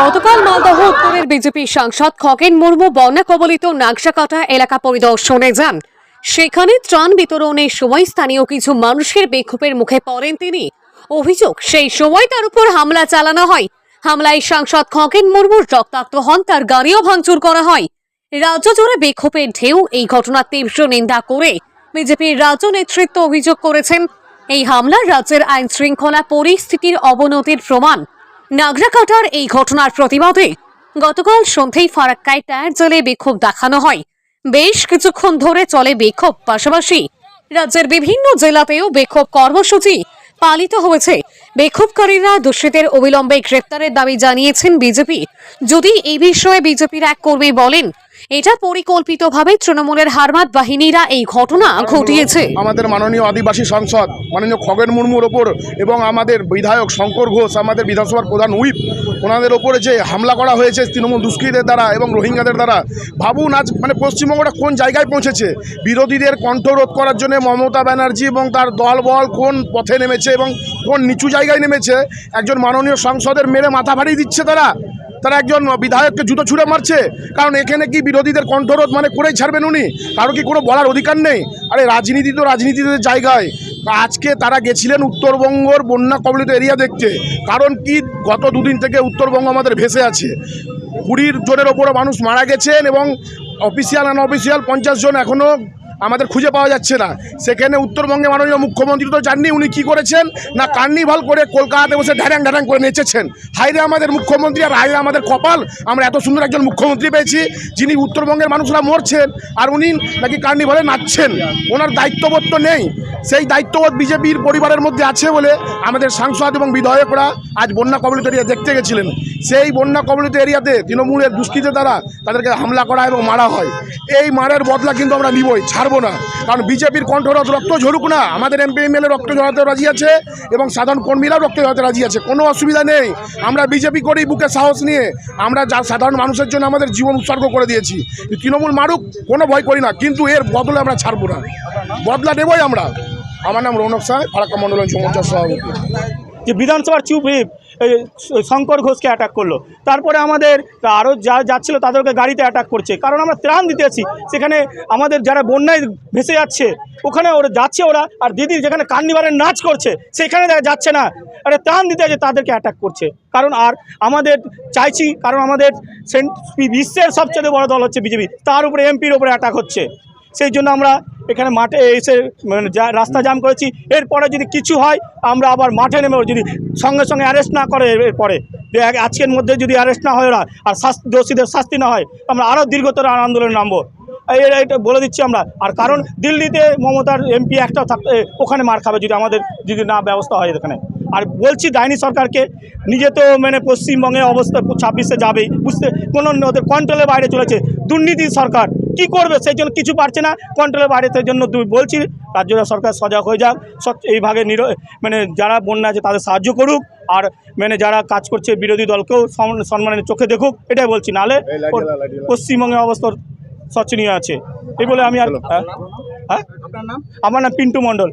গতকাল মালদহ উত্তরের বিজেপি সাংসদ খগেন মুর্মু বন্যা কবলিত নাগসাকাটা এলাকা পরিদর্শনে যান। সেখানে ত্রাণ বিতরণের সময় স্থানীয় কিছু মানুষের বিক্ষোভের মুখে পড়েন তিনি। অভিযোগ, সেই সময় তার উপর হামলা চালানো হয়। হামলায় সাংসদ খগেন মুর্মুর রক্তাক্ত হন, তার গাড়িও ভাঙচুর করা হয়। রাজ্য জুড়ে বিক্ষোভের ঢেউ। এই ঘটনার তীব্র নিন্দা করে বিজেপির রাজ্য নেতৃত্ব অভিযোগ করেছেন, এই হামলা রাজ্যের আইন শৃঙ্খলা পরিস্থিতির অবনতির প্রমাণ। নাগরাকাটার এই ঘটনার প্রতিবাদে গতকাল সন্ধ্যায় ফারাক্কায় টায়ার জ্বলে বিক্ষোভ দেখানো হয়। বেশ কিছুক্ষণ ধরে চলে বিক্ষোভ। পাশাপাশি রাজ্যের বিভিন্ন জেলাতেও বিক্ষোভ কর্মসূচি পালিত হয়েছে। বিক্ষোভকারীরা দোষীদের অবিলম্বে গ্রেফতারের দাবি জানিয়েছেন বিজেপি। যদি এই বিষয়ে বিজেপির এক কর্মী বলেন, এটা পরিকল্পিতভাবে তৃণমূলের হারমাত বাহিনীরা এই ঘটনা ঘটিয়েছে। আমাদের মাননীয় আদিবাসী সাংসদ মাননীয় খগেন মুর্মুর ওপর এবং আমাদের বিধায়ক শঙ্কর ঘোষ, আমাদের বিধানসভার প্রধান হুইপ, ওনাদের ওপরে যে হামলা করা হয়েছে তৃণমূল দুষ্কৃতীদের দ্বারা এবং রোহিঙ্গাদের দ্বারা, ভাবুন আজ পশ্চিমবঙ্গটা কোন জায়গায় পৌঁছেছে। বিরোধীদের কণ্ঠরোধ করার জন্য মমতা ব্যানার্জি এবং তার দলবল কোন পথে নেমেছে এবং কোন নিচু জায়গায় নেমেছে। একজন মাননীয় সাংসদের মেরে মাথা ফাটিয়ে দিচ্ছে তারা একজন বিধায়ককে জুতো ছুঁড়ে মারছে। কারণ এখানে কি বিরোধীদের কণ্ঠরোধ করেই ছাড়বেন উনি? কারো কি কোনো বলার অধিকার নেই? আরে রাজনীতি তো রাজনীতিদের জায়গায়। আজকে তারা গেছিলেন উত্তরবঙ্গর বন্যা কবলিত এরিয়া দেখতে। কারণ কি, গত দুদিন থেকে উত্তরবঙ্গ আমাদের ভেসে আছে। 20 জনের ওপরে মানুষ মারা গেছেন এবং অফিসিয়াল আনঅফিসিয়াল 50 জন এখনও আমাদের খুঁজে পাওয়া যাচ্ছে না। সেখানে উত্তরবঙ্গে মাননীয় মুখ্যমন্ত্রী তো জাননি উনি কী করেছেন না, কার্নিভাল করে কলকাতাতে বসে ঢ্যাং ঢ্যাং করে নেচেছেন। হাইরে আমাদের মুখ্যমন্ত্রী, আর হাইরে আমাদের কপাল, আমরা এত সুন্দর একজন মুখ্যমন্ত্রী পেয়েছি যিনি উত্তরবঙ্গের মানুষরা মরছেন আর উনি নাকি কার্নিভালে নাচছেন। ওনার দায়িত্ববোধ তো নেই। সেই দায়িত্ববোধ বিজেপির পরিবারের মধ্যে আছে বলে আমাদের সাংসদ এবং বিধায়করা আজ বন্যা কবলিত এরিয়া দেখতে গেছিলেন। সেই বন্যা কবলিত এরিয়াতে তৃণমূলের দুষ্কৃতীদের দ্বারা তাদেরকে হামলা করা এবং মারা হয়। এই মারের বদলা কিন্তু আমরা নিবই, ছাড়বো না। কারণ বিজেপির কণ্ঠরোধ রক্ত ঝরুক না, আমাদের এমপি এমএলএ রক্ত ঝরাতে রাজি আছে এবং সাধারণ কর্মীরাও রক্ত ঝরাতে রাজি আছে, কোনো অসুবিধা নেই। আমরা বিজেপি করি বুকে সাহস নিয়ে, আমরা যা সাধারণ মানুষের জন্য আমাদের জীবন উৎসর্গ করে দিয়েছি। তৃণমূল মারুক, কোনো ভয় করি না, কিন্তু এর বদলে আমরা ছাড়বো না, বদলা নেবই আমরা। আমার নাম রৌনক সাহেব, ফারাক্কা মন্ডল মোর্চার সভাপতি। যে বিধানসভার চিফ হুইপ শঙ্কর ঘোষকে অ্যাটাক করলো, তারপরে আমাদের আরও যাচ্ছিল তাদেরকে গাড়িতে অ্যাটাক করছে। কারণ আমরা ত্রাণ দিতে আছি, সেখানে আমাদের যারা বন্যায় ভেসে যাচ্ছে ওখানে ওরা যাচ্ছে, ওরা আর দিদির যেখানে কার্নিভালের নাচ করছে সেখানে যাচ্ছে না, আরে ত্রাণ দিতে আছে তাদেরকে অ্যাটাক করছে। কারণ আর আমাদের চাইছি, কারণ আমাদের বিশ্বের সবচেয়ে বড় দল হচ্ছে বিজেপি, তার উপরে এমপির উপরে অ্যাটাক হচ্ছে। সেই জন্য আমরা এখানে মাঠে এসে রাস্তা জাম করেছি। এরপরে যদি কিছু হয় আমরা আবার মাঠে নেমে, যদি সঙ্গে সঙ্গে অ্যারেস্ট না করে, এরপরে আজকের মধ্যে যদি অ্যারেস্ট না হয় ওরা আর দোষীদের শাস্তি না হয়, আমরা আরও দীর্ঘতর আন্দোলনে নামবো, এটা বলে দিচ্ছি আমরা। আর কারণ দিল্লিতে মমতার এমপি একটাও থাকতে ওখানে মার খাবে যদি না ব্যবস্থা হয় এখানে। আর বলছি ডাইনি সরকারকে, নিজে তো পশ্চিমবঙ্গের অবস্থা 26-এ যাবেই, বুঝতে কোনো ওদের কন্ট্রোলের বাইরে চলেছে। দুর্নীতি সরকার কি করবে, সেই জন্য কিছু পারছে না, কন্ট্রোলের বাইরে। সেই জন্য বলছি রাজ্য সরকার সজাগ হয়ে যাক, এই ভাগে যারা বন্যা আছে তাদের সাহায্য করুক, আর যারা কাজ করছে বিরোধী দলকেও সম্মানের চোখে দেখুক, এটাই বলছি। নাহলে পশ্চিমবঙ্গের অবস্থা শোচনীয় আছে এই বলে আমি আর। হ্যাঁ, আমার নাম পিন্টু মণ্ডল।